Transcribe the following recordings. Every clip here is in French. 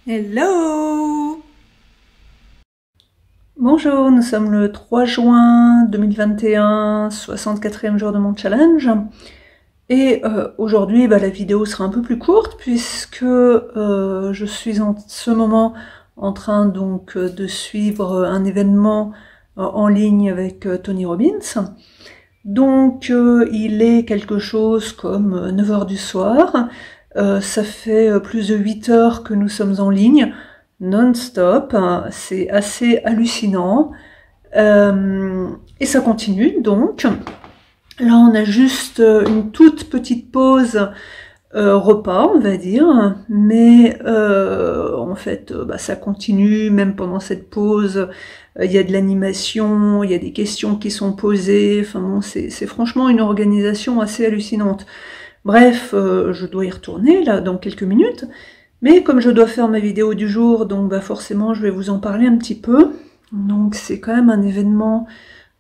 Hello! Bonjour, nous sommes le 3 juin 2021, 64e jour de mon challenge. Et aujourd'hui, la vidéo sera un peu plus courte puisque je suis en ce moment en train donc de suivre un événement en ligne avec Tony Robbins. Donc il est quelque chose comme 9 h du soir. Ça fait plus de 8 heures que nous sommes en ligne, non-stop. C'est assez hallucinant. Et ça continue donc. Là, on a juste une toute petite pause repas, on va dire, mais en fait, ça continue, même pendant cette pause, il y a de l'animation, il y a des questions qui sont posées, enfin bon, c'est franchement une organisation assez hallucinante. Bref, je dois y retourner, là, dans quelques minutes, mais comme je dois faire ma vidéo du jour, donc forcément, je vais vous en parler un petit peu. Donc c'est quand même un événement.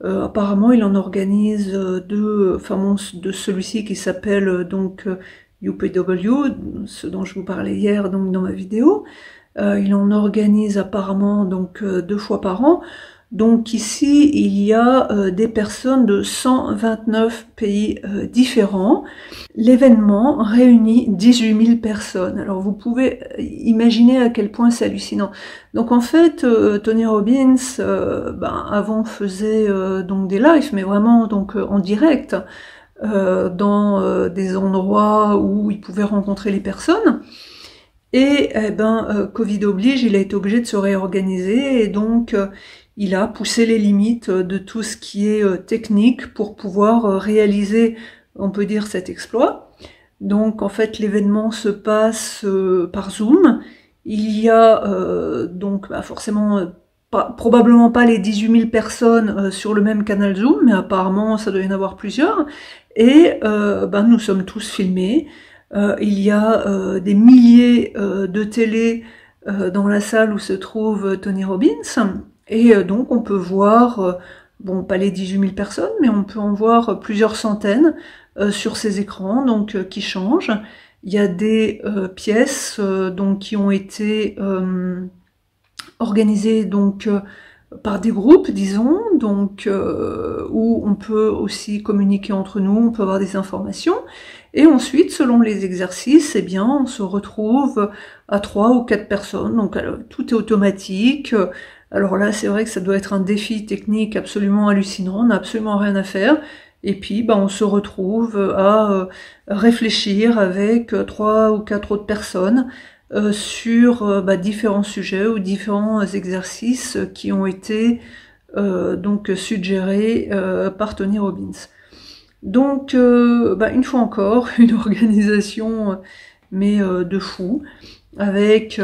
Apparemment, il en organise deux, enfin de celui-ci qui s'appelle donc UPW, ce dont je vous parlais hier donc dans ma vidéo. Il en organise apparemment donc 2 fois par an. Donc ici, il y a des personnes de 129 pays différents. L'événement réunit 18 000 personnes. Alors vous pouvez imaginer à quel point c'est hallucinant. Donc en fait, Tony Robbins, avant faisait donc des lives, mais vraiment donc en direct, dans des endroits où il pouvait rencontrer les personnes. Et Covid oblige, il a été obligé de se réorganiser et donc il a poussé les limites de tout ce qui est technique pour pouvoir réaliser, on peut dire, cet exploit. Donc en fait l'événement se passe par Zoom. Il y a donc forcément probablement pas les 18 000 personnes sur le même canal Zoom, mais apparemment ça doit y en avoir plusieurs. Et nous sommes tous filmés. Il y a des milliers de télés dans la salle où se trouve Tony Robbins. Et donc on peut voir, bon pas les 18 000 personnes, mais on peut en voir plusieurs centaines sur ces écrans donc qui changent. Il y a des pièces donc qui ont été organisées donc par des groupes, disons, donc où on peut aussi communiquer entre nous, on peut avoir des informations. Et ensuite, selon les exercices, eh bien, on se retrouve à 3 ou 4 personnes. Donc tout est automatique. Alors là, c'est vrai que ça doit être un défi technique absolument hallucinant. On n'a absolument rien à faire. Et puis, on se retrouve à réfléchir avec 3 ou 4 autres personnes sur différents sujets ou différents exercices qui ont été donc suggérés par Tony Robbins. Donc, une fois encore, une organisation mais de fou, avec,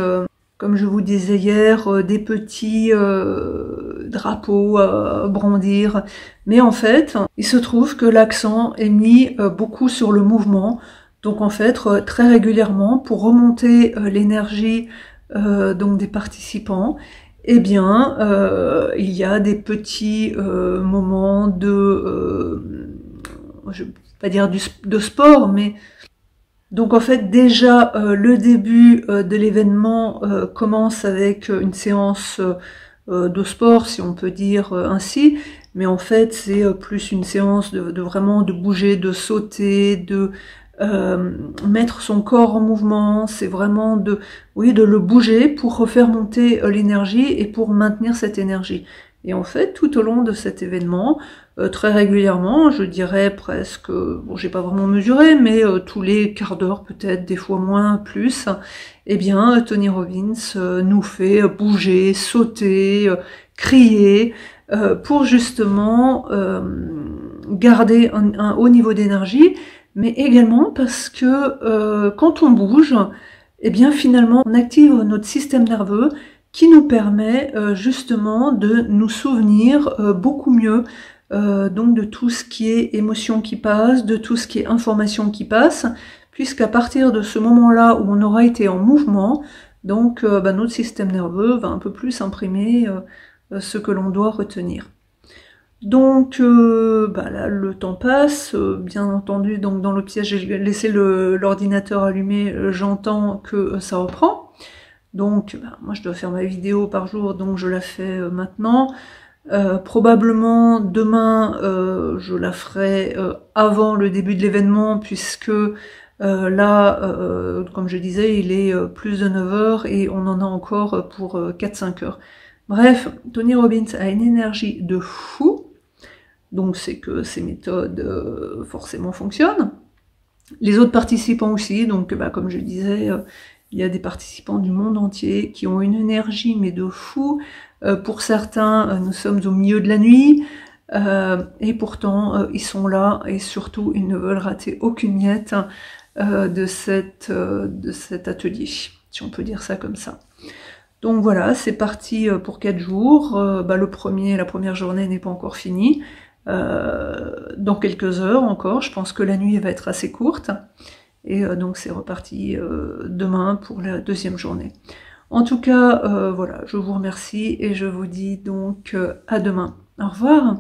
comme je vous disais hier, des petits drapeaux à brandir. Mais en fait, il se trouve que l'accent est mis beaucoup sur le mouvement. Donc en fait, très régulièrement, pour remonter l'énergie donc des participants, eh bien, il y a des petits moments de, je ne vais pas dire de sport, mais donc en fait déjà le début de l'événement commence avec une séance de sport, si on peut dire ainsi, mais en fait c'est plus une séance de vraiment de bouger, de sauter, de mettre son corps en mouvement, c'est vraiment de le bouger pour refaire monter l'énergie et pour maintenir cette énergie. Et en fait, tout au long de cet événement, très régulièrement, je dirais presque, bon j'ai pas vraiment mesuré, mais tous les quarts d'heure peut-être, des fois moins, plus, eh bien Tony Robbins nous fait bouger, sauter, crier, pour justement garder un haut niveau d'énergie, mais également parce que quand on bouge, eh bien finalement on active notre système nerveux qui nous permet justement de nous souvenir beaucoup mieux donc de tout ce qui est émotion qui passe, de tout ce qui est information qui passe, puisqu'à partir de ce moment-là où on aura été en mouvement, donc notre système nerveux va un peu plus imprimer ce que l'on doit retenir. Donc là le temps passe, bien entendu donc dans le piège j'ai laissé l'ordinateur allumé, j'entends que ça reprend. Donc moi je dois faire ma vidéo par jour, donc je la fais maintenant. Probablement demain je la ferai avant le début de l'événement, puisque là, comme je disais, il est plus de 9 heures et on en a encore pour 4-5 heures. Bref, Tony Robbins a une énergie de fou, donc c'est que ces méthodes forcément fonctionnent. Les autres participants aussi, donc comme je disais, il y a des participants du monde entier qui ont une énergie mais de fou. Pour certains, nous sommes au milieu de la nuit, et pourtant ils sont là, et surtout ils ne veulent rater aucune miette de cet atelier, si on peut dire ça comme ça. Donc voilà, c'est parti pour 4 jours. La première journée n'est pas encore finie. Dans quelques heures encore, je pense que la nuit va être assez courte. Et donc c'est reparti demain pour la deuxième journée. En tout cas, voilà, je vous remercie et je vous dis donc à demain. Au revoir.